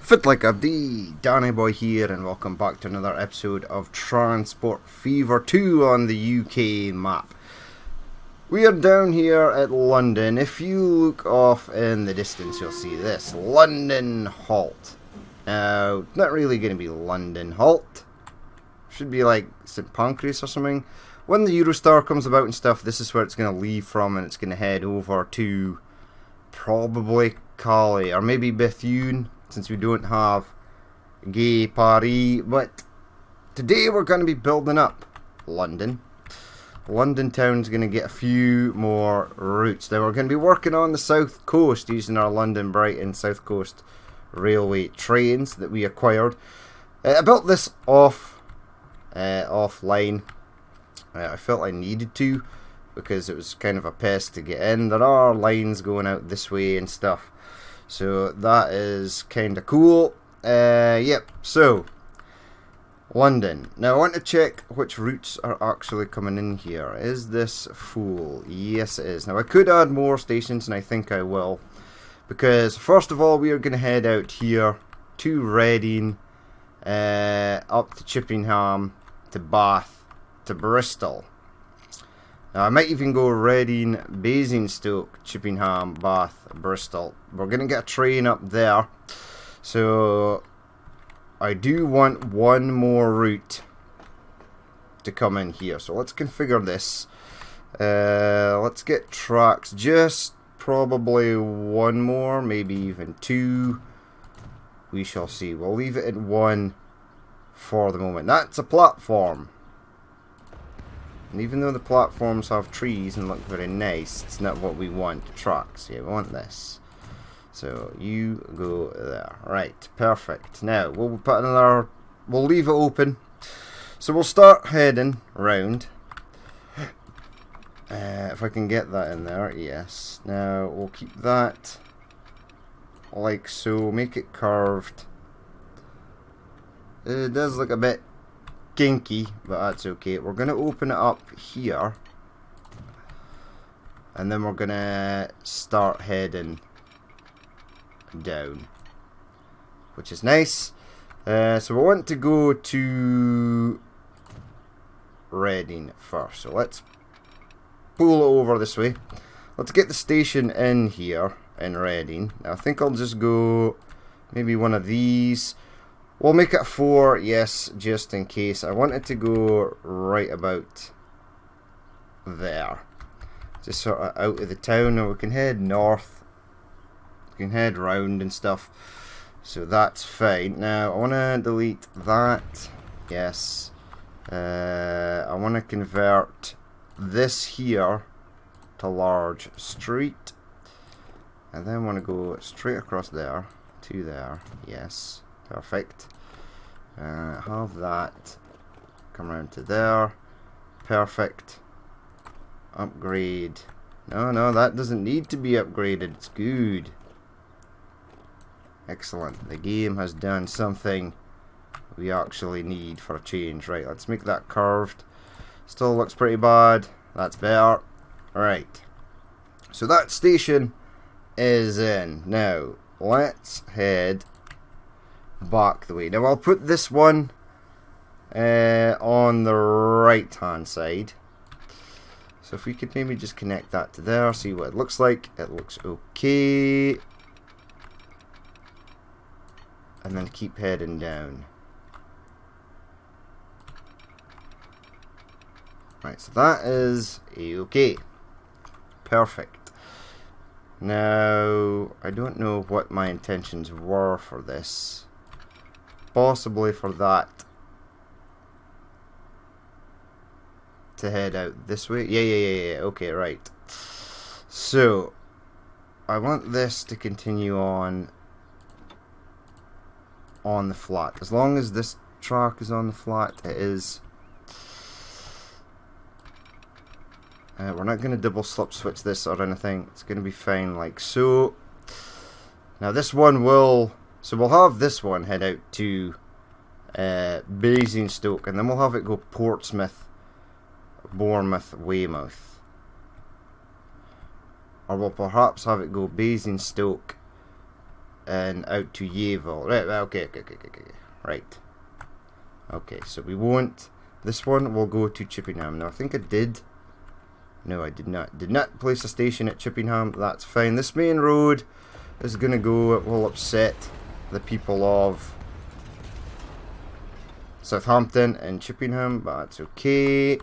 Fit like a D, Danny Boy here, and welcome back to another episode of Transport Fever 2 on the UK map. We are down here at London. If you look off in the distance, you'll see this London Halt. Now, not really going to be London Halt. Should be like St Pancras or something. When the Eurostar comes about and stuff, this is where it's going to leave from, and it's going to head over to probably Calais or maybe Bethune, since we don't have Gay Paris. But today we're going to be building up London. London town's going to get a few more routes. Now we're going to be working on the south coast using our London Brighton South Coast Railway trains that we acquired. I built this offline. I felt I needed to because it was kind of a pest to get in. There are lines going out this way and stuff. So that is kind of cool. Yep, so London. Now I want to check which routes are actually coming in here. Is this full? Yes it is. Now I could add more stations, and I think I will. Because first of all we are going to head out here to Reading, up to Chippenham, to Bath, to Bristol. Now I might even go Reading, Basingstoke, Chippenham, Bath, Bristol. We're going to get a train up there. So I do want one more route to come in here. So let's configure this. Let's get tracks. Just probably one more, maybe even two. We shall see. We'll leave it at one for the moment. That's a platform. And even though the platforms have trees and look very nice, it's not what we want. Tracks, yeah, we want this. So you go there. Right, perfect. Now we'll put another. We'll leave it open. So we'll start heading round. If I can get that in there, yes. Now we'll keep that like so. Make it curved. It does look a bit kinky, but that's okay. We're going to open it up here, and then we're going to start heading down, which is nice. So we want to go to Reading first, so let's pull it over this way. Let's get the station in here in Reading. Now I think I'll just go maybe one of these. We'll make it 4, yes, just in case. I want it to go right about there. Just sort of out of the town, and we can head north. We can head round and stuff. So that's fine. Now, I want to delete that. Yes. I want to convert this here to large street. And then I want to go straight across there to there. Yes. Perfect. Have that come around to there. Perfect. Upgrade. No, that doesn't need to be upgraded. It's good. Excellent. The game has done something we actually need for a change. Right, let's make that curved. Still looks pretty bad. That's better. Alright. So that station is in. Now, let's head back the way. Now I'll put this one on the right hand side. So if we could maybe just connect that to there, see what it looks like. It looks okay. And then keep heading down. Right, so that is okay. Perfect. Now, I don't know what my intentions were for this. Possibly for that to head out this way. Yeah. Okay, right. So I want this to continue on the flat. As long as this track is on the flat, it is. We're not going to double slip switch this or anything. It's going to be fine like so. Now this one will. So we'll have this one head out to Basingstoke, and then we'll have it go Portsmouth, Bournemouth, Weymouth. Or we'll perhaps have it go Basingstoke, and out to Yeville. Right, okay. Right. Okay, so we won't. This one will go to Chippenham. Now, I think I did. No, I did not. Did not place a station at Chippenham. That's fine. This main road is going to go. It will upset the people of Southampton and Chippenham, but that's okay.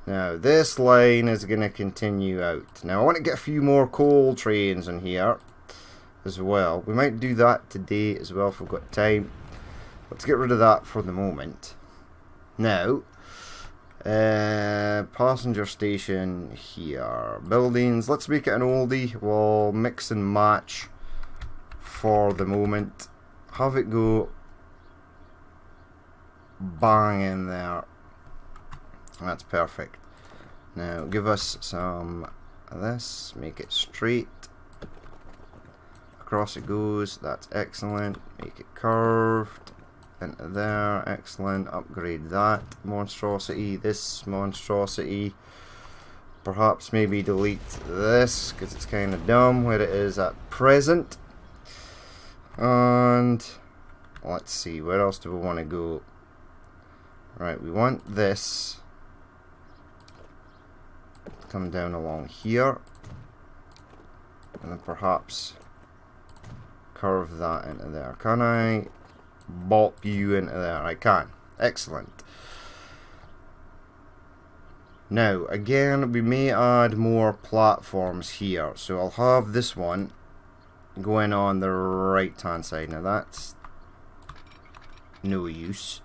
Now, this line is going to continue out. Now, I want to get a few more coal trains on here as well. We might do that today as well if we've got time. Let's get rid of that for the moment. Now, passenger station here. Buildings. Let's make it an oldie. We'll mix and match for the moment. Have it go bang in there. That's perfect. Now give us some of this. Make it straight. Across it goes. That's excellent. Make it curved. Into there. Excellent. Upgrade that monstrosity. This monstrosity. Perhaps maybe delete this because it's kind of dumb where it is at present. And let's see. Where else do we want to go? Right, we want this to come down along here, and then perhaps curve that into there. Can I bop you into there? I can. Excellent. Now, again, we may add more platforms here, so I'll have this one going on the right hand side. Now that's no use.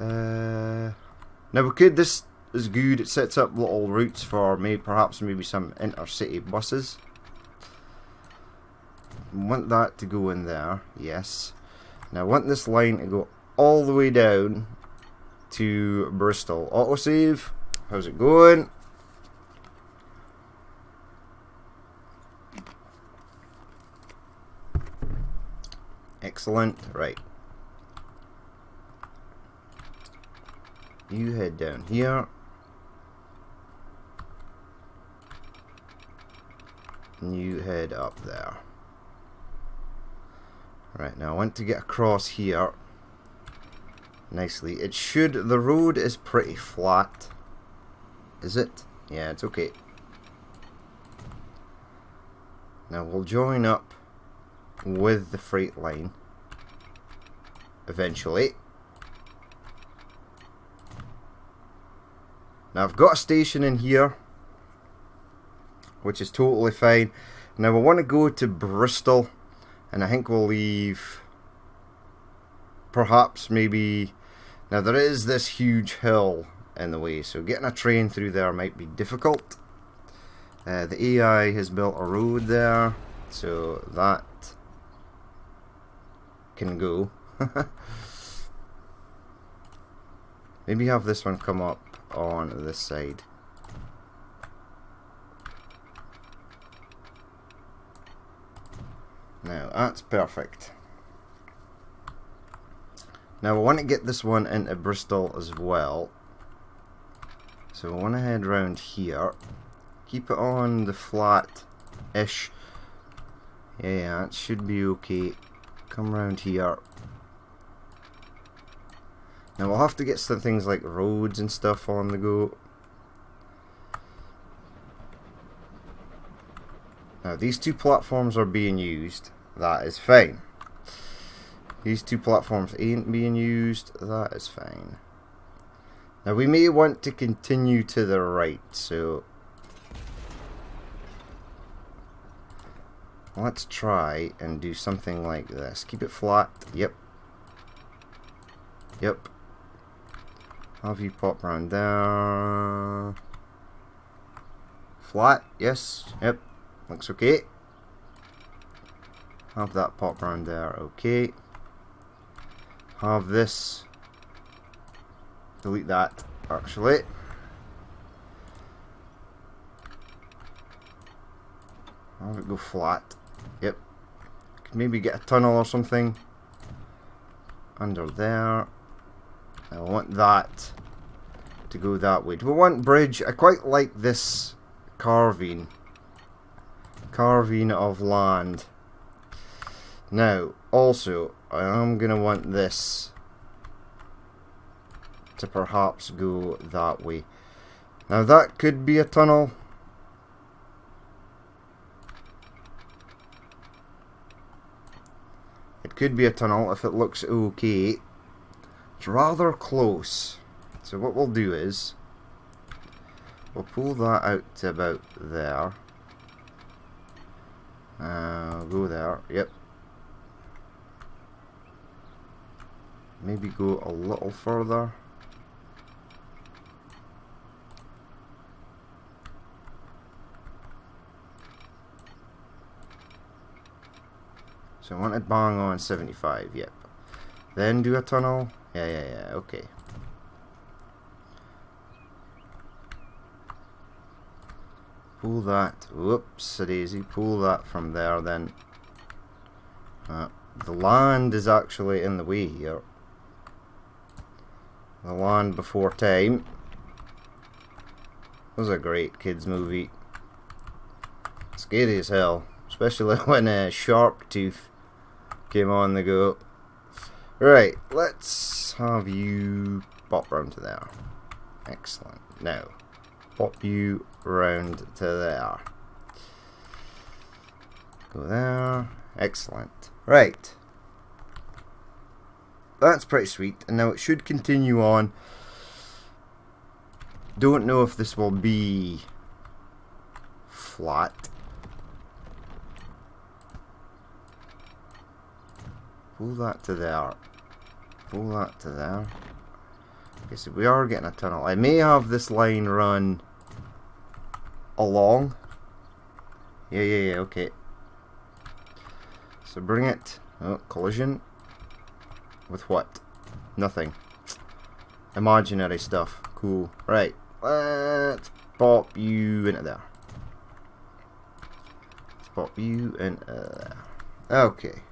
Now we could, this is good, it sets up little routes for perhaps maybe some intercity buses. Want that to go in there, yes. Now I want this line to go all the way down to Bristol. Autosave, how's it going? Excellent, right. You head down here. And you head up there. Right, now I want to get across here nicely. It should, the road is pretty flat. Is it? Yeah, it's okay. Now we'll join up with the freight line eventually. Now I've got a station in here, which is totally fine. Now I want to go to Bristol, and I think we'll leave perhaps maybe, now there is this huge hill in the way, so getting a train through there might be difficult. The AI has built a road there, so that can go. Maybe have this one come up on this side. Now that's perfect. Now I want to get this one into Bristol as well, so I want to head round here, keep it on the flat-ish. Yeah, it should be okay. Come round here. Now we'll have to get some things like roads and stuff on the go. Now these two platforms are being used. That is fine. These two platforms ain't being used. That is fine. Now we may want to continue to the right, so let's try and do something like this. Keep it flat. Yep. Yep. Have you pop round there. Flat. Yes. Yep. Looks okay. Have that pop round there. Okay. Have this. Delete that, actually. Have it go flat. Yep. Could maybe get a tunnel or something under there. I want that to go that way. Do we want bridge? I quite like this carving carving of land. Now, also, I am going to want this to perhaps go that way. Now, that could be a tunnel. It could be a tunnel if it looks okay. It's rather close. So what we'll do is, we'll pull that out to about there. Go there, yep. Maybe go a little further. So I want it bang on 75, yep. Then do a tunnel. Yeah, okay. Pull that, whoops, a daisy, pull that from there then. The land is actually in the way here. The Land Before Time. It was a great kids movie. Scary as hell, especially when Sharp Tooth came on the go. Right, let's have you pop round to there. Excellent. Now, pop you round to there. Go there. Excellent. Right. That's pretty sweet. And now it should continue on. Don't know if this will be flat. Pull that to there. Pull that to there. Okay, so we are getting a tunnel. I may have this line run along. Yeah, okay. So bring it. Oh, collision. With what? Nothing. Imaginary stuff. Cool. Right. Let's pop you into there. Let's pop you into there. Okay.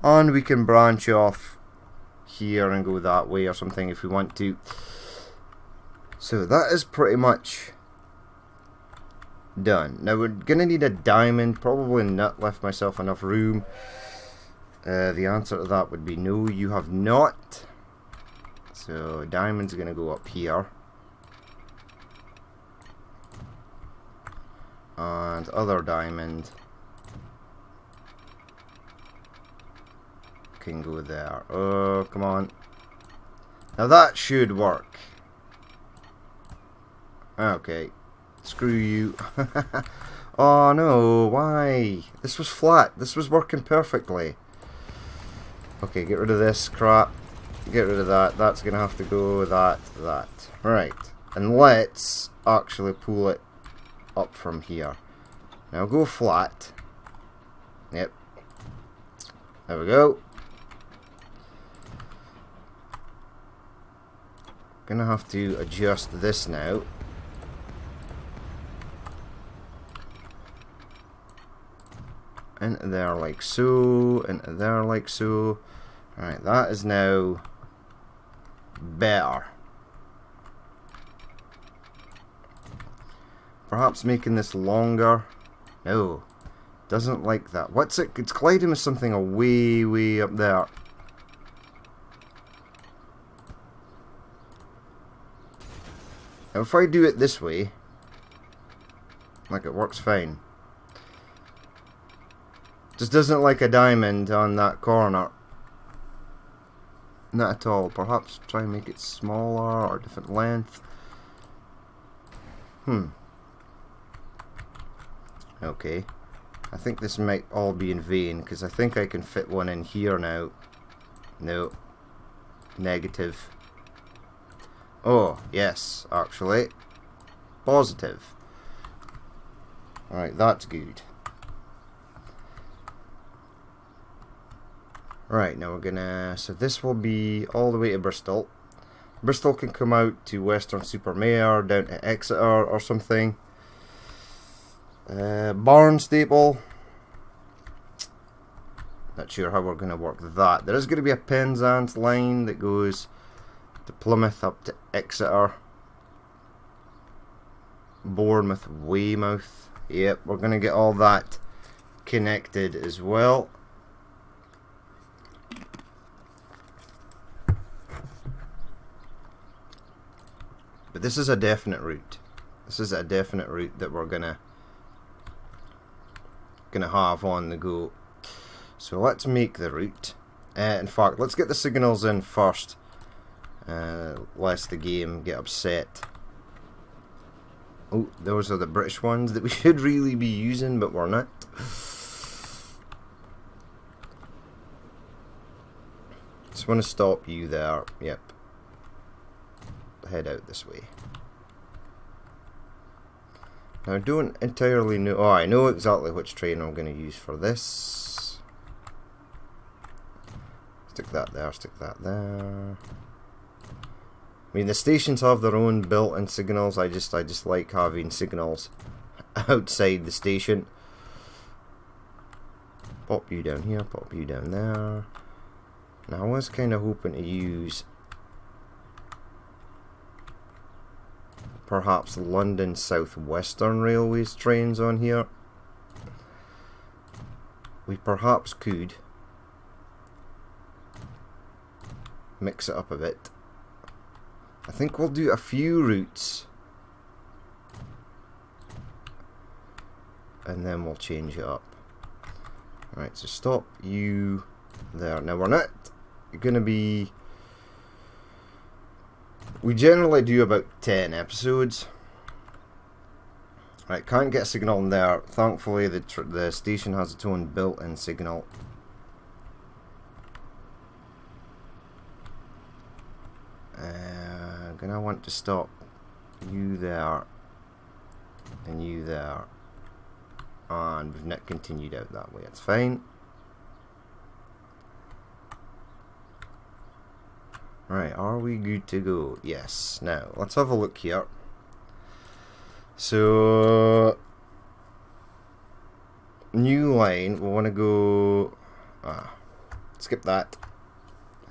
And we can branch off here and go that way or something if we want to. So that is pretty much done. Now we're gonna need a diamond. Probably not left myself enough room. The answer to that would be no, you have not. So diamond's gonna go up here. And other diamond can go there. Oh, come on. Now that should work. Okay. Screw you. Oh no, why? This was flat. This was working perfectly. Okay, get rid of this crap. Get rid of that. That's going to have to go that. Right. And let's actually pull it up from here. Now go flat. Yep. There we go. Gonna have to adjust this now. Into there like so, into there like so. Alright, that is now better. Perhaps making this longer. No, doesn't like that. What's it? It's colliding with something way up there. Now if I do it this way, like it works fine. Just doesn't like a diamond on that corner. Not at all. Perhaps try and make it smaller or different length. Okay. I think this might all be in vain because I think I can fit one in here now. No. Negative. Oh, yes, actually. Positive. Alright, that's good. Right, now we're gonna... So this will be all the way to Bristol. Bristol can come out to Western Supermare, down to Exeter or something. Barnstaple. Not sure how we're going to work that. There is going to be a Penzance line that goes to Plymouth up to Exeter. Bournemouth, Weymouth. Yep, we're going to get all that connected as well. But this is a definite route. This is a definite route that we're gonna have on the go. So let's make the route. In fact, let's get the signals in first, lest the game get upset. Oh, those are the British ones that we should really be using, but we're not. Just want to stop you there. Yep. Head out this way. Now I don't entirely know. Oh, I know exactly which train I'm going to use for this. Stick that there, stick that there. I mean, the stations have their own built-in signals. I just like having signals outside the station. Pop you down here, pop you down there. Now I was kind of hoping to use perhaps London South Western Railways trains on here. We perhaps could mix it up a bit. I think we'll do a few routes and then we'll change it up. Alright, so stop you there. Now we're not going to be... We generally do about 10 episodes. Right, can't get a signal in there. Thankfully, the station has its own built-in signal. Gonna want to stop you there and you there, and we've not continued out that way. It's fine. Right, are we good to go? Yes. Now, let's have a look here. So, new line, we want to go... skip that.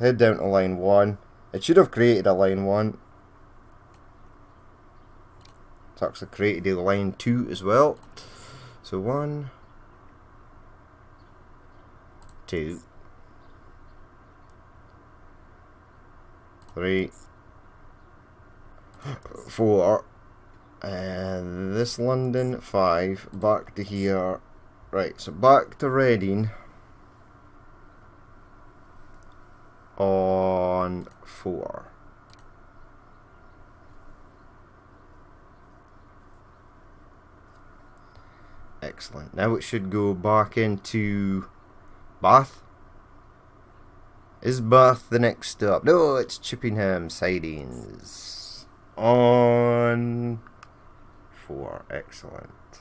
Head down to line 1. It should have created a line 1. It's actually created a line 2 as well. So 1, 2, 3, 4, and this London 5, back to here. Right, so back to Reading on 4. Excellent. Now it should go back into Bath. Is Bath the next stop? No, it's Chippenham sidings. On 4. Excellent.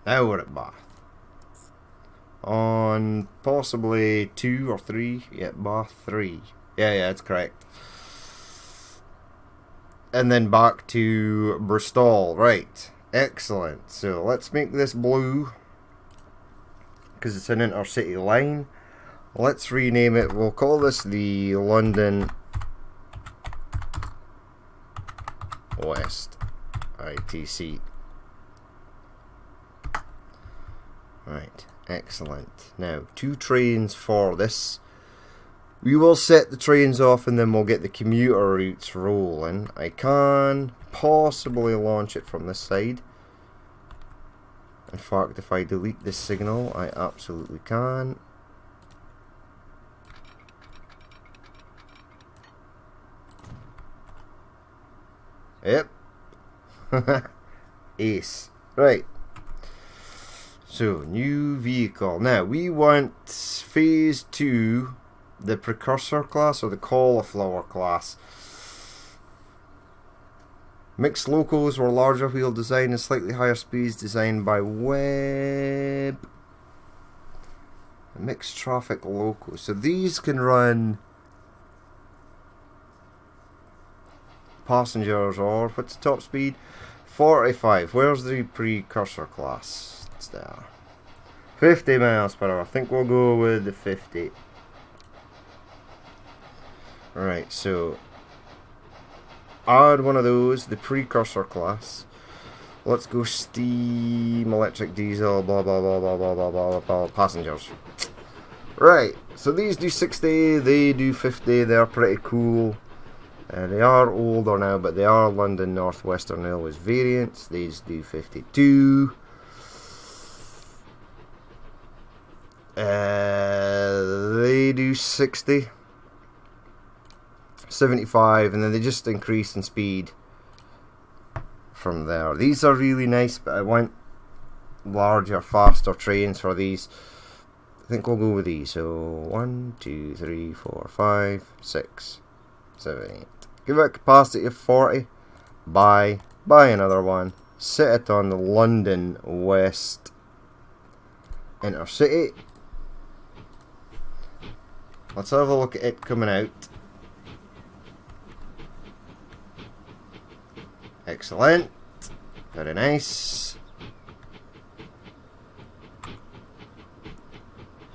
Now we're at Bath. On possibly 2 or 3. Yeah, Bath 3. Yeah, that's correct. And then back to Bristol. Right. Excellent. So let's make this blue, because it's an intercity line. Let's rename it. We'll call this the London West ITC. Right, excellent. Now, 2 trains for this. We will set the trains off and then we'll get the commuter routes rolling. I can possibly launch it from this side. In fact, if I delete this signal, I absolutely can. Yep. Ace. Right. So, new vehicle. Now, we want phase 2, the precursor class or the cauliflower class. Mixed locos were larger wheel design and slightly higher speeds designed by Webb. Mixed traffic locos. So these can run passengers, or what's the top speed? 45. Where's the precursor class? It's there. 50 miles per hour. I think we'll go with the 50. Right, so add one of those, the precursor class. Let's go steam, electric, diesel, blah blah blah blah blah blah blah blah. Passengers. Right, so these do 60, they do 50, they're pretty cool. They are older now, but they are London North Western Railways variants. These do 52. They do 60. 75, and then they just increase in speed from there. These are really nice, but I want larger, faster trains for these. I think we'll go with these. So 1, 2, 3, 4, 5, 6, 7, 8. Give it a capacity of 40. Buy another one. Sit it on the London West Intercity. Let's have a look at it coming out. Excellent. Very nice.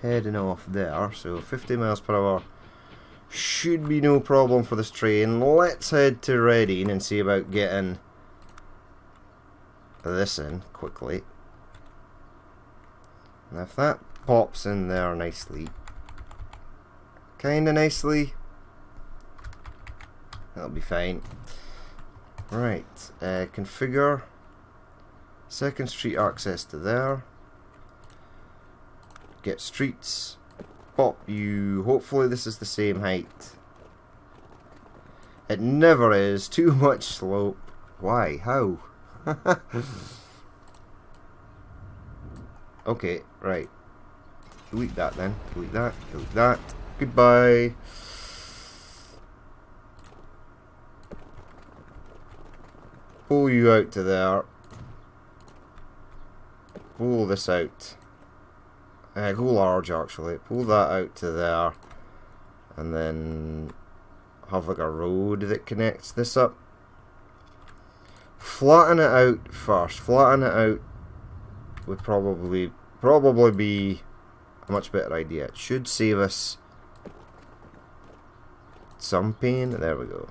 Heading off there, so 50 miles per hour should be no problem for this train. Let's head to Reading and see about getting this in quickly. And if that pops in there nicely, kinda nicely, that'll be fine. Right, configure second street access to there. Get streets. Pop you. Hopefully this is the same height. It never is. Too much slope. Why? How? Okay, right. Delete that then. Delete that. Delete that. Goodbye. Pull you out to there. Pull this out. Go large actually. Pull that out to there. And then have like a road that connects this up. Flatten it out first. Flatten it out would probably be a much better idea. It should save us some pain. There we go.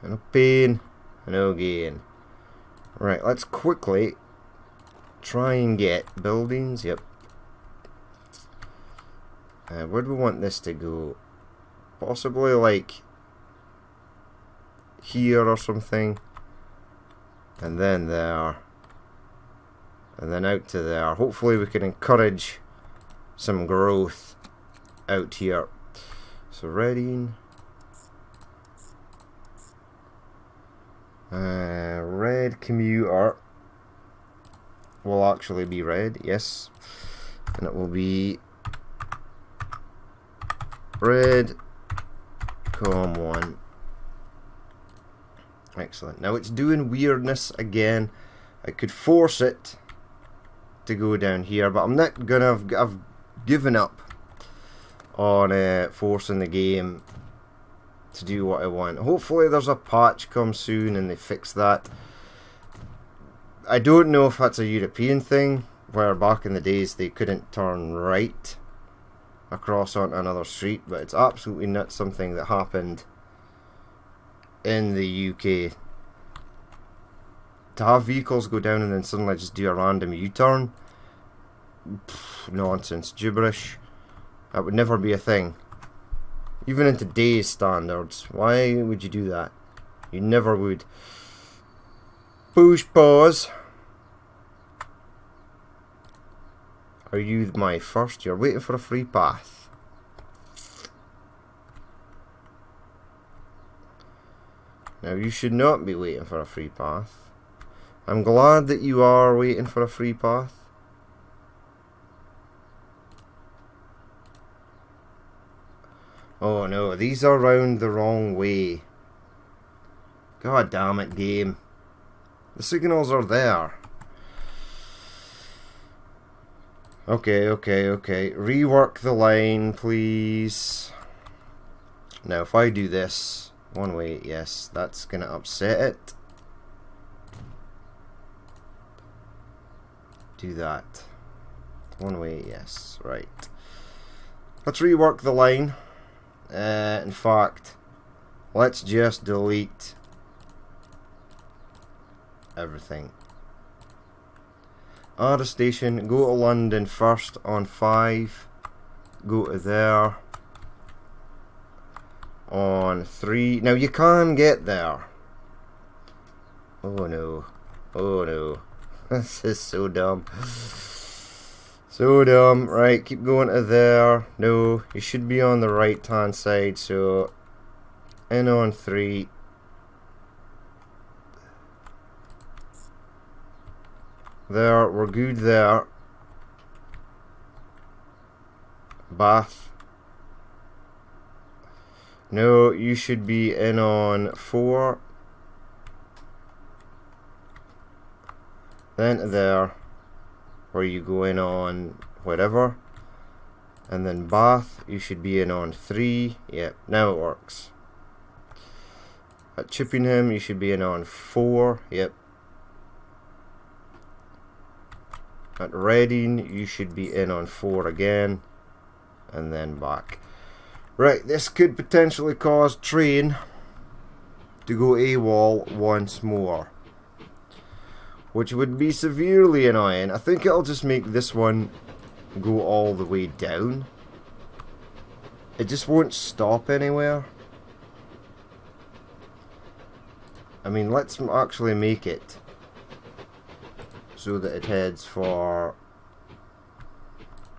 No pain, no gain. Right, let's quickly try and get buildings. Yep. Where do we want this to go? Possibly like here or something. And then there. And then out to there. Hopefully we can encourage some growth out here. So Reading. Red commuter will actually be red, yes. And it will be red com1. Excellent. Now it's doing weirdness again. I could force it to go down here, but I'm not gonna. I've given up on forcing the game to do what I want. Hopefully there's a patch come soon and they fix that. I don't know if that's a European thing, where back in the days they couldn't turn right across onto another street, but it's absolutely not something that happened in the UK. To have vehicles go down and then suddenly just do a random U-turn, nonsense, gibberish. That would never be a thing. Even in today's standards, why would you do that? You never would. Push pause. Are you my first? You're waiting for a free path. Now you should not be waiting for a free path. I'm glad that you are waiting for a free path. Oh no, these are round the wrong way. God damn it, game. The signals are there. Okay. Rework the line, please. Now, if I do this one way, yes, that's gonna upset it. Do that. One way, yes, right. Let's rework the line. In fact, let's just delete everything. Add a station. Go to London first on 5. Go to there on 3. Now you can get there. Oh no. Oh no. This is so dumb. So dumb. Right, keep going to there. No, you should be on the right hand side. So in on 3. There, we're good there. Bath. No, you should be in on 4. Then there, where you go in on whatever. And then Bath, you should be in on 3. Yep, now it works. At Chippenham, you should be in on 4. Yep. At Reading, you should be in on 4 again. And then back. Right, this could potentially cause train to go AWOL once more, which would be severely annoying. I think it'll just make this one go all the way down. It just won't stop anywhere. I mean, let's actually make it so that it heads for...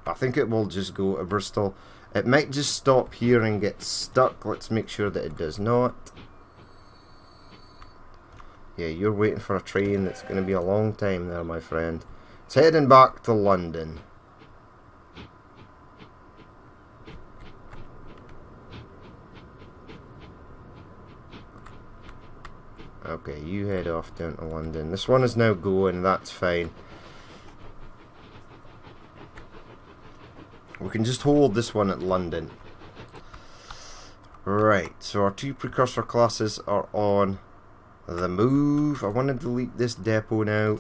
I think it will just go to Bristol. It might just stop here and get stuck. Let's make sure that it does not. Yeah, you're waiting for a train that's going to be a long time there, my friend. It's heading back to London. Okay, you head off down to London. This one is now going, that's fine. We can just hold this one at London. Right, so our 2 precursor classes are on the move. I want to delete this depot now.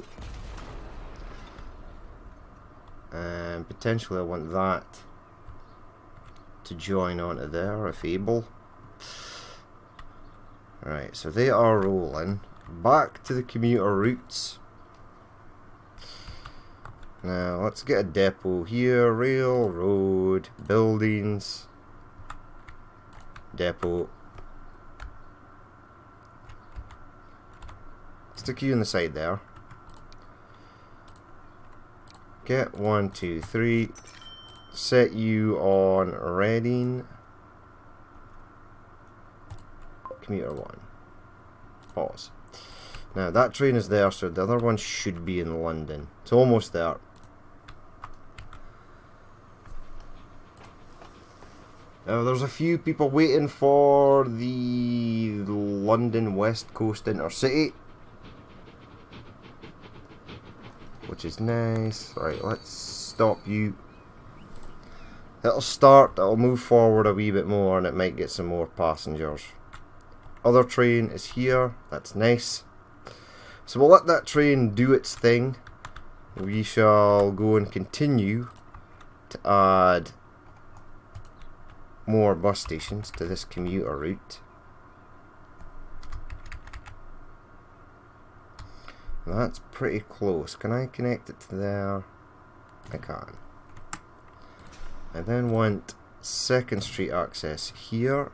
And potentially I want that to join onto there if able. Right, so they are rolling. Back to the commuter routes. Now, let's get a depot here. Railroad, buildings, depot. Stick you on the side there. Get 1, 2, 3. Set you on Reading. Commuter 1. Pause. Now, that train is there, so the other one should be in London. It's almost there. Now, there's a few people waiting for the London West Coast Intercity, which is nice. Right, let's stop you. It'll start, it'll move forward a wee bit more, and it might get some more passengers. Other train is here, that's nice. So we'll let that train do its thing. We shall go and continue to add more bus stations to this commuter route. That's pretty close. Can I connect it to there? I can. I then want 2nd Street access here.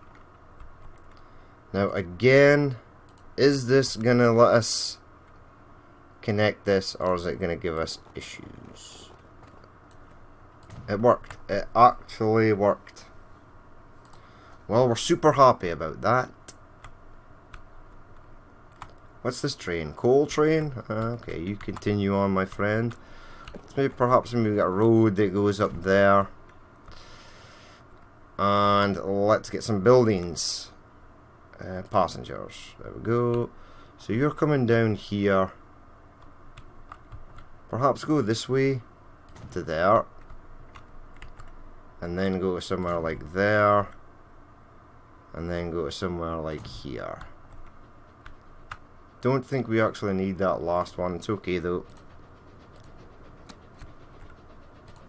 Now again, is this gonna let us connect this, or is it gonna give us issues? It worked. It actually worked. Well, we're super happy about that. What's this train? Coal train? Okay, you continue on, my friend. Perhaps we've got a road that goes up there. And let's get some buildings. Passengers. There we go. So you're coming down here. Perhaps go this way to there. And then go to somewhere like there. And then go to somewhere like here. Don't think we actually need that last one. It's okay though.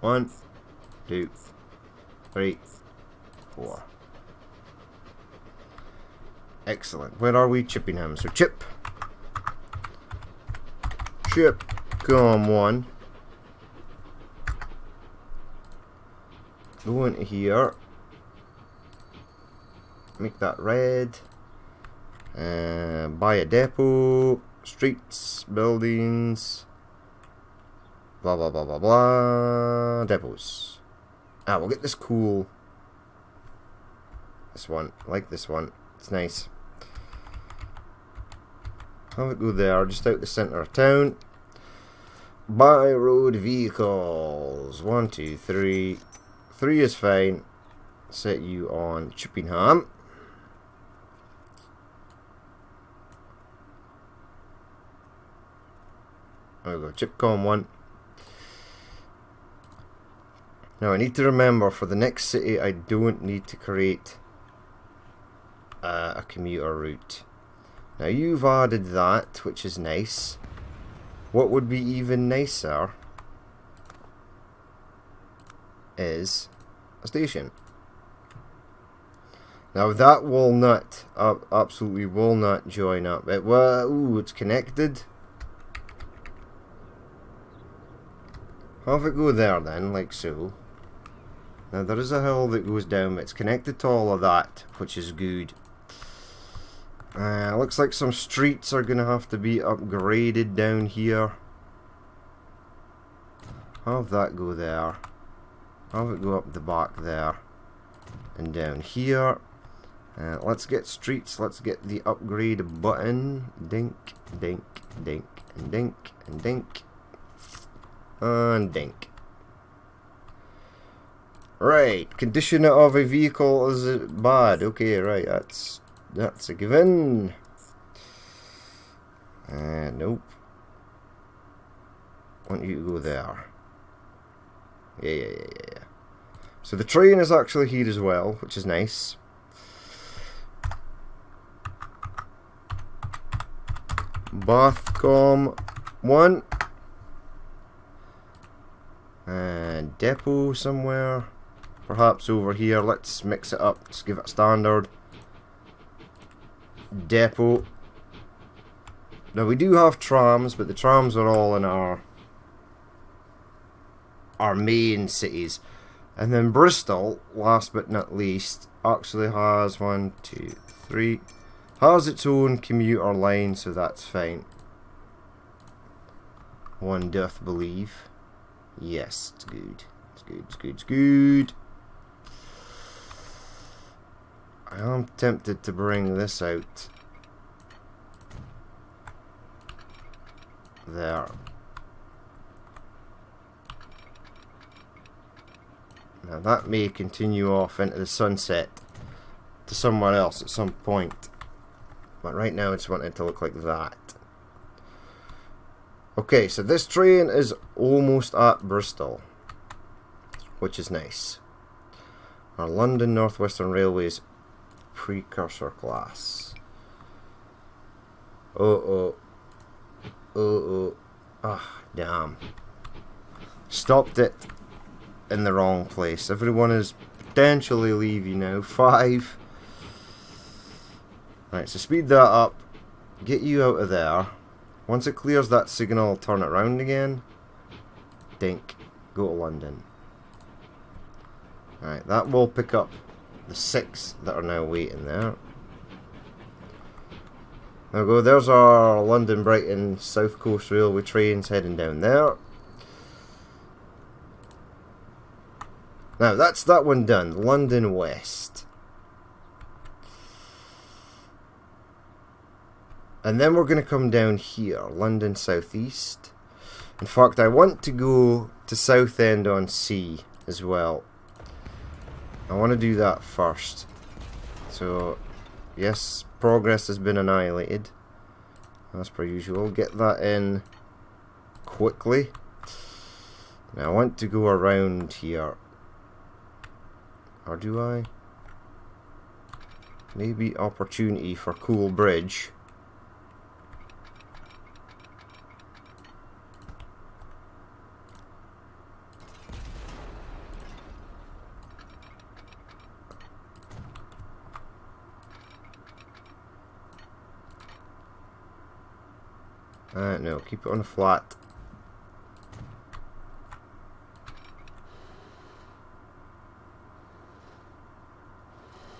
1, 2, 3, 4. Excellent. Where are we? Chippenham. So Chip. chip one. Go into here. Make that red. Buy a depot. Streets, buildings. Blah blah blah blah blah. Depots. We'll get this cool. This one. I like this one. It's nice. Have it go there, just out the centre of town. Buy road vehicles. 1, 2, 3. 3 is fine. Set you on Chippingham. There we go, Chipcom 1. Now I need to remember for the next city I don't need to create a commuter route. Now you've added that, which is nice. What would be even nicer is a station. Now that will not, absolutely will not join up. Ooh, it's connected. Have it go there then, like so. Now there is a hill that goes down, but it's connected to all of that, which is good. Looks like some streets are going to have to be upgraded down here. Have that go there. Have it go up the back there. And down here. Let's get streets. Let's get the upgrade button. Dink, dink, dink, and dink, and dink. And dink. Right. Condition of a vehicle is bad. Okay, right. That's a given. Nope. Want you to go there. Yeah. So the train is actually here as well, which is nice. Bathcom 1. And depot somewhere. Perhaps over here. Let's mix it up. Let's give it a standard. Depot. Now we do have trams, but the trams are all in our main cities. And then Bristol, last but not least, actually has 1, 2, 3. Has its own commuter line, so that's fine. One doth believe. Yes, it's good. It's good, it's good, it's good. I am tempted to bring this out. There. Now that may continue off into the sunset to somewhere else at some point. But right now I just want it to look like that. Okay, so this train is almost at Bristol, which is nice. Our London North Western Railways precursor class. Ah, damn. Stopped it in the wrong place. Everyone is potentially leaving now. 5. Right, so speed that up. Get you out of there. Once it clears that signal, turn it around again. Dink. Go to London. Alright, that will pick up the 6 that are now waiting there. There we go. There's our London Brighton South Coast Railway trains heading down there. Now that's that one done. London West. And then we're going to come down here. London South East. In fact, I want to go to Southend on Sea as well. I want to do that first. So, yes, progress has been annihilated. As per usual. Get that in quickly. Now I want to go around here. Or do I? Maybe opportunity for Cool Bridge. No, keep it on the flat.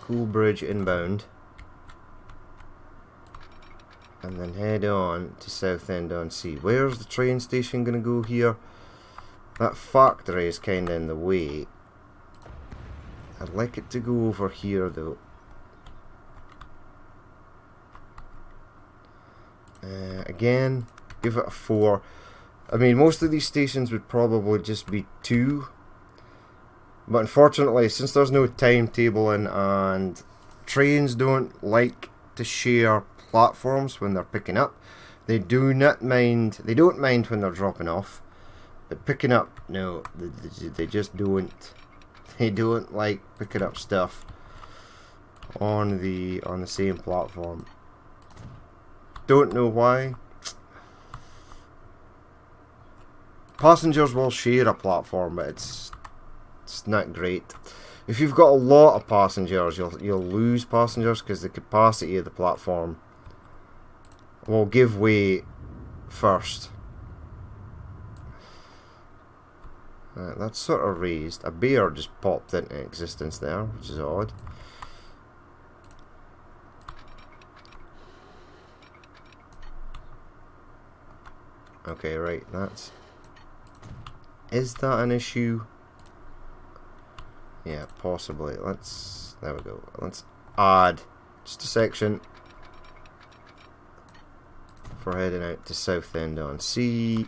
Coolbridge inbound. And then head on to Southend-on-Sea. Where's the train station going to go here? That factory is kind of in the way. I'd like it to go over here though. Again, give it a 4. I mean, most of these stations would probably just be 2. But unfortunately, since there's no timetabling and trains don't like to share platforms when they're picking up, they don't mind when they're dropping off. But picking up, no, they just don't. They don't like picking up stuff on the same platform. Don't know why. Passengers will share a platform, but it's not great. If you've got a lot of passengers, you'll lose passengers because the capacity of the platform will give way first. That's sort of raised. A bear just popped into existence there, which is odd. Okay, right, that's... Is that an issue? Yeah, possibly. There we go. Let's add just a section for heading out to Southend-on-Sea.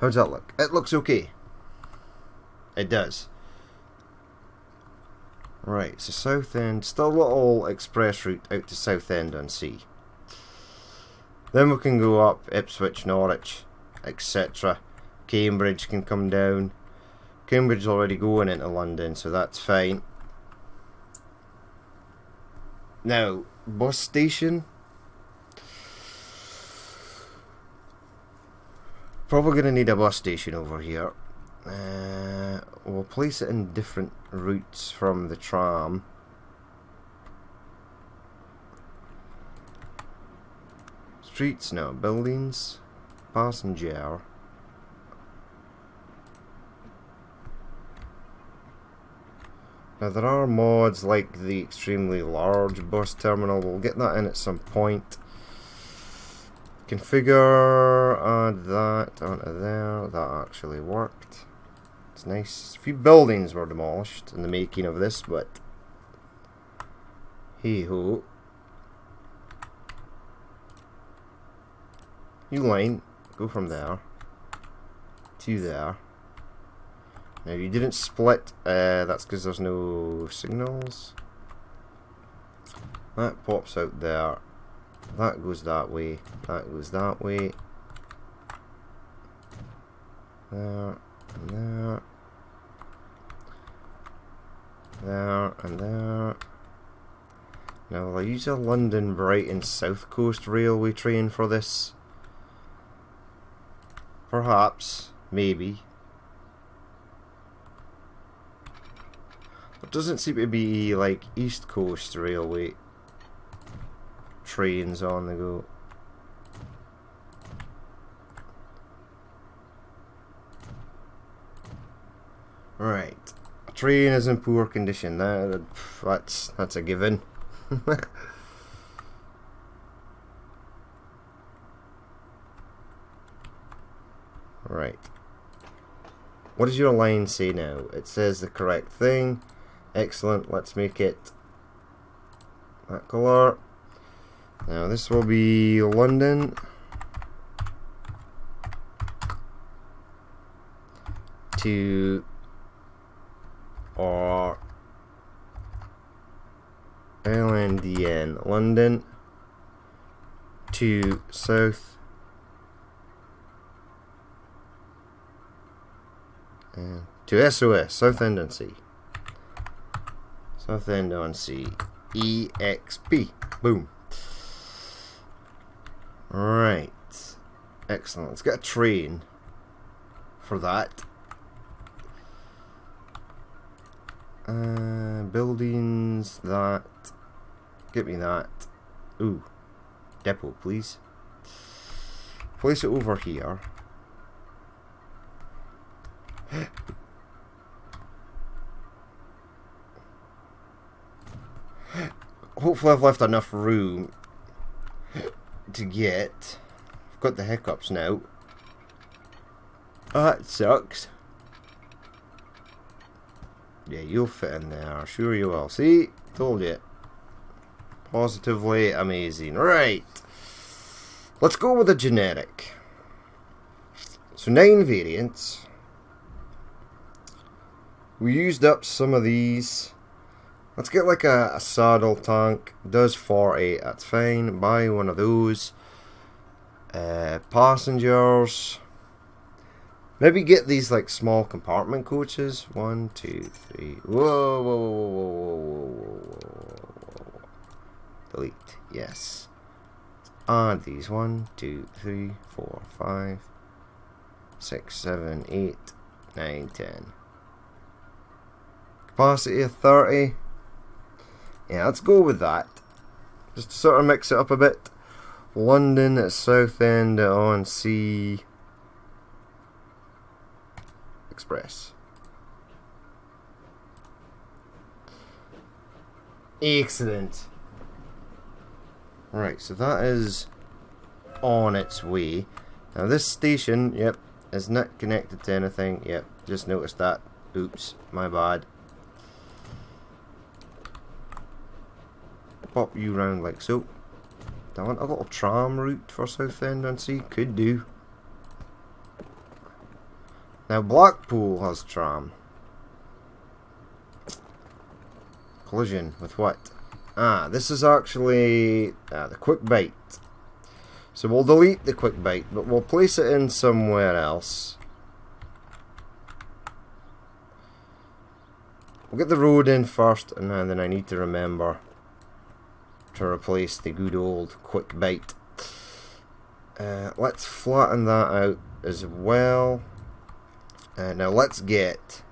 How's that look? It looks okay. It does. Right, so Southend, still a little express route out to Southend-on-Sea. Then we can go up Ipswich, Norwich, etc. Cambridge can come down. Cambridge is already going into London, so that's fine. Now, bus station. Probably going to need a bus station over here. We'll place it in different routes from the tram. Streets, no. Buildings. Passenger. Now there are mods like the extremely large bus terminal. We'll get that in at some point. Configure, add that onto there. That actually worked. It's nice. A few buildings were demolished in the making of this, but hey ho. New line, go from there to there. Now you didn't split, that's because there's no signals. That pops out there. That goes that way. That goes that way. There and there. There and there. Now will I use a London Brighton South Coast Railway train for this? Perhaps. Maybe. There doesn't seem to be like East Coast Railway trains on the go. Right, a train is in poor condition. That's a given. Right. What does your line say now? It says the correct thing. Excellent. Let's make it that colour. Now this will be London to or LNDN, London to South and to SOS, Southend-on-Sea. Southend-on-Sea, EXP. Boom. Right. Excellent. Let's get a train for that. Buildings, that. Get me that. Ooh. Depot, please. Place it over here. Hopefully I've left enough room to get. I've got the hiccups now. That sucks. Yeah, you'll fit in there. Sure you will. See? Told you. Positively amazing. Right. Let's go with a generic. So 9 variants. We used up some of these. Let's get like a saddle tank. Does 40. That's fine. Buy one of those. Passengers. Maybe get these like small compartment coaches. 1, 2, 3. Whoa, whoa, whoa, whoa, whoa, whoa, whoa. Delete. Yes. Add these. 1, 2, 3, 4, 5, 6, 7, 8, 9, 10. Capacity of 30. Yeah, let's go with that. Just to sort of mix it up a bit. London at Southend on Sea Express. Excellent. Right, so that is on its way. Now this station, yep, is not connected to anything. Yep, just noticed that. Oops, my bad. Pop you round like so. Do I want a little tram route for Southend on Sea? Could do. Now Blackpool has tram. Collision with what? Ah, this is actually the quick bite. So we'll delete the quick bite, but we'll place it in somewhere else. We'll get the road in first, and then I need to remember to replace the good old quick bite. Let's flatten that out as well. Now let's get,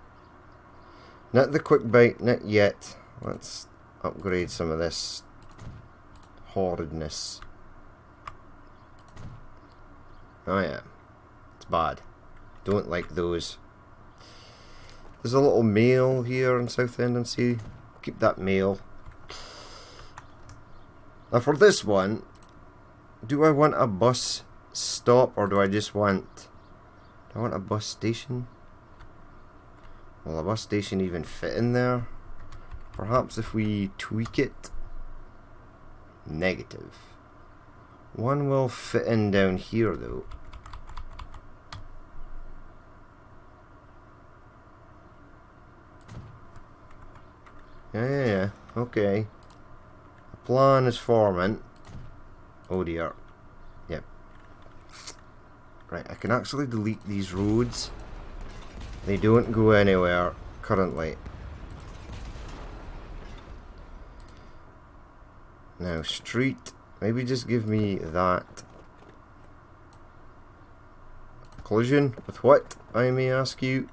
not the quick bite, not yet. Let's upgrade some of this horridness. Oh yeah, it's bad. Don't like those. There's a little mail here in Southend on Sea. Keep that mail. Now for this one, do I want a bus stop or do I just want... Do I want a bus station? Will a bus station even fit in there? Perhaps if we tweak it. Negative. One will fit in down here though. Yeah. Okay. A plan is forming. Oh dear. Yep. Right, I can actually delete these roads. They don't go anywhere currently. Now, street. Maybe just give me that. Collision with what, I may ask you?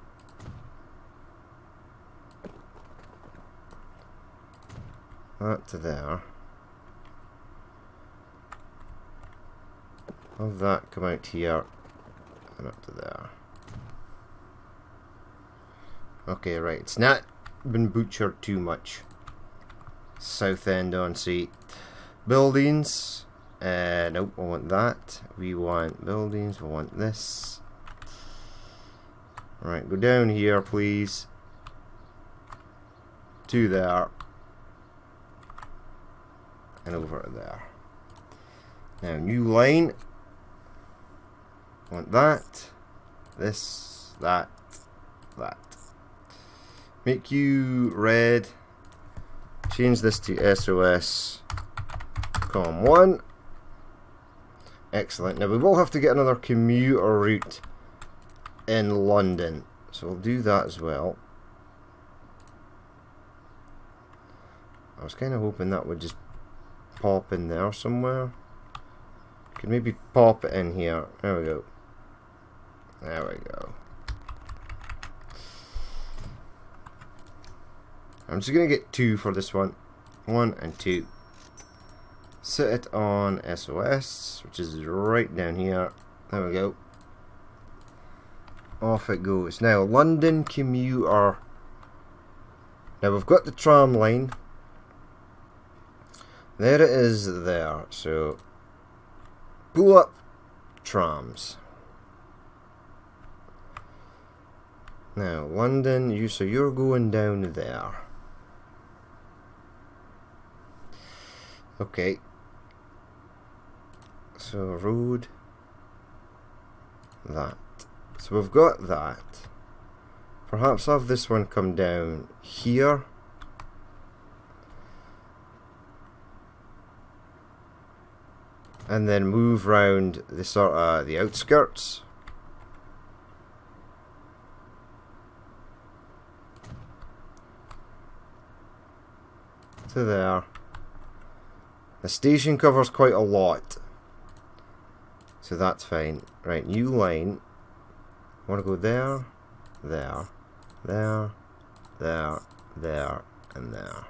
That to there. Have that come out here and up to there. Okay, right. It's not been butchered too much. Southend on Sea. Buildings. Nope, we want that. We want buildings. We want this. Right, go down here, please. To there. And over there. Now, new line. Want that. This, that, that. Make you red. Change this to SOS. Com 1. Excellent. Now we will have to get another commuter route in London. So we'll do that as well. I was kind of hoping that would just pop in there somewhere. Could maybe pop it in here. There we go. There we go. I'm just going to get 2 for this one. 1 and 2. Set it on SOS, which is right down here. There we go. Off it goes. Now, London commuter. Now, we've got the tram line. There it is there. So, pull up trams. Now, London, so you're going down there. Okay. So, road. That. So, we've got that. Perhaps have this one come down here. And then move round the sort of the outskirts. To there. The station covers quite a lot, so that's fine. Right, new line. I want to go there, there, there, there, there, and there,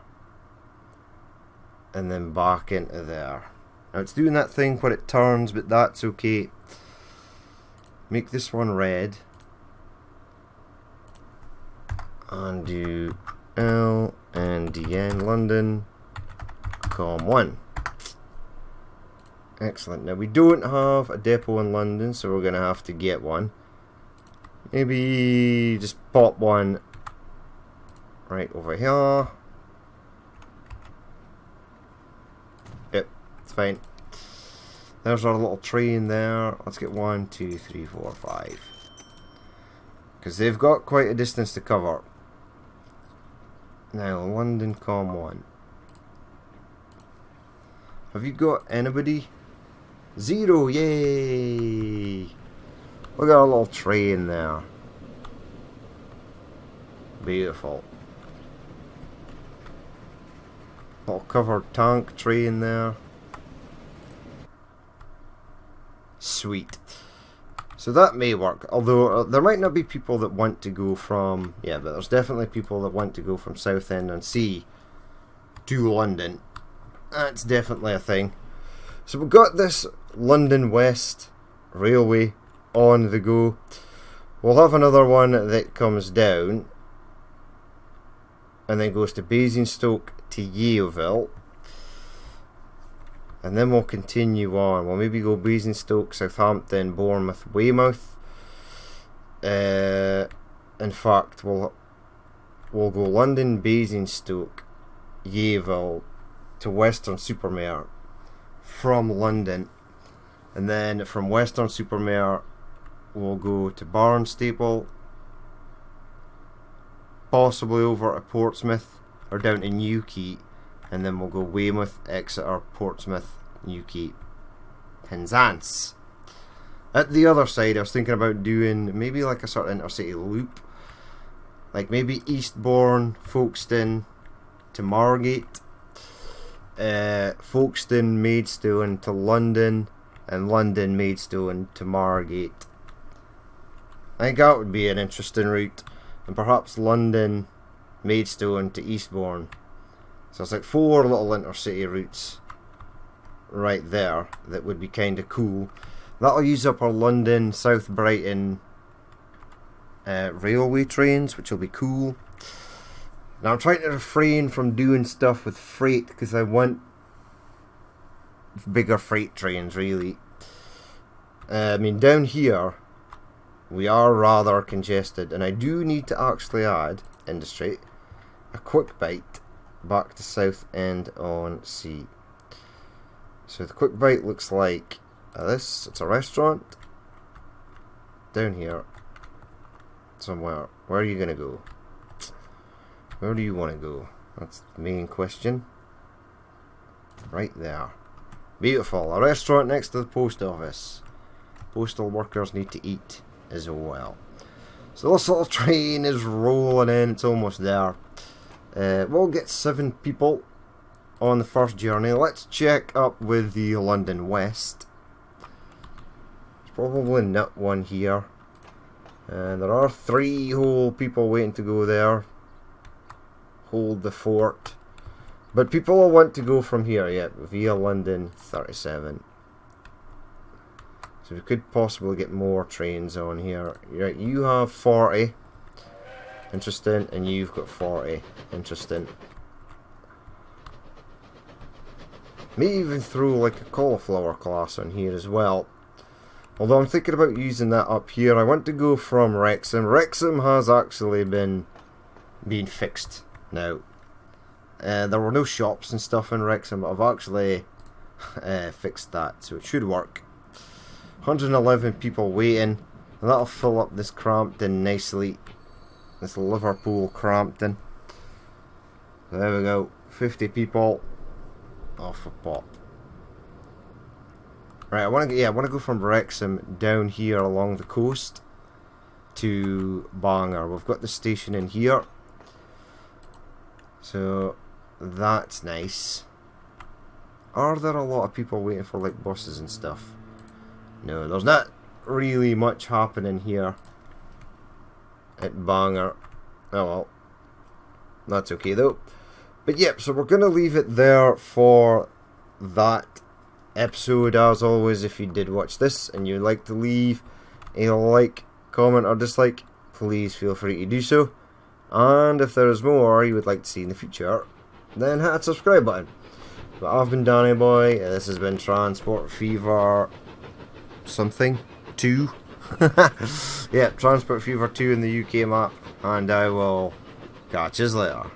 and then back into there. Now it's doing that thing where it turns, but that's okay. Make this one red. And do L and DN London, COM1. Excellent. Now we don't have a depot in London, so we're going to have to get one. Maybe just pop one right over here. Yep, it's fine. There's our little train there. Let's get 1, 2, 3, 4, 5. Because they've got quite a distance to cover. Now, London COM1. Have you got anybody? 0, yay! We got a little train there. Beautiful. Little covered tank train there. Sweet. So that may work, although there might not be people that want to go from, yeah, but there's definitely people that want to go from Southend-on-Sea to London. That's definitely a thing. So we've got this London West Railway on the go. We'll have another one that comes down and then goes to Basingstoke to Yeovil. And then we'll continue on. We'll maybe go Basingstoke, Southampton, Bournemouth, Weymouth. In fact, we'll go London, Basingstoke, Yeovil to Weston-super-Mare from London. And then from Weston-super-Mare, we'll go to Barnstaple, possibly over to Portsmouth or down to Newquay. And then we'll go Weymouth, Exeter, Portsmouth, Newquay, Penzance. At the other side, I was thinking about doing maybe like a sort of intercity loop. Like maybe Eastbourne, Folkestone to Margate. Folkestone, Maidstone to London. And London, Maidstone to Margate. I think that would be an interesting route. And perhaps London, Maidstone to Eastbourne. So it's like 4 little intercity routes right there that would be kind of cool. That'll use up our London, South Brighton railway trains, which will be cool. Now I'm trying to refrain from doing stuff with freight because I want bigger freight trains, really. I mean, down here we are rather congested, and I do need to actually add industry a quick bite back to Southend-on-Sea. So the quick bite looks like this. It's a restaurant down here somewhere. Where are you gonna go? Where do you want to go? That's the main question. Right there. Beautiful. A restaurant next to the post office. Postal workers need to eat as well. So this little train is rolling in. It's almost there. We'll get 7 people on the first journey. Let's check up with the London West. There's probably not one here. And there are 3 whole people waiting to go there. hold the fort. But people will want to go from here, yeah, via London 37. So we could possibly get more trains on here. Right, you have 40. Interesting. And you've got 40. Interesting. May even throw like a cauliflower class on here as well. Although I'm thinking about using that up here. I want to go from Wrexham. Wrexham has actually been fixed now. There were no shops and stuff in Wrexham, but I've actually fixed that, so it should work. 111 people waiting, and that'll fill up this Crampton nicely. This Liverpool Crampton. There we go, 50 people. Off a pop. Right, I want to go from Wrexham down here along the coast to Bangor. We've got the station in here, so that's nice. Are there a lot of people waiting for like buses and stuff? No, there's not really much happening here at Bangor. Oh well, that's okay though. But yep, so we're going to leave it there for that episode. As always, if you did watch this and you'd like to leave a like, comment or dislike, please feel free to do so. And if there is more you would like to see in the future, then hit that subscribe button. But I've been Danny Boy, this has been Transport Fever something 2. Yeah, Transport Fever 2 in the UK map, and I will catch you later.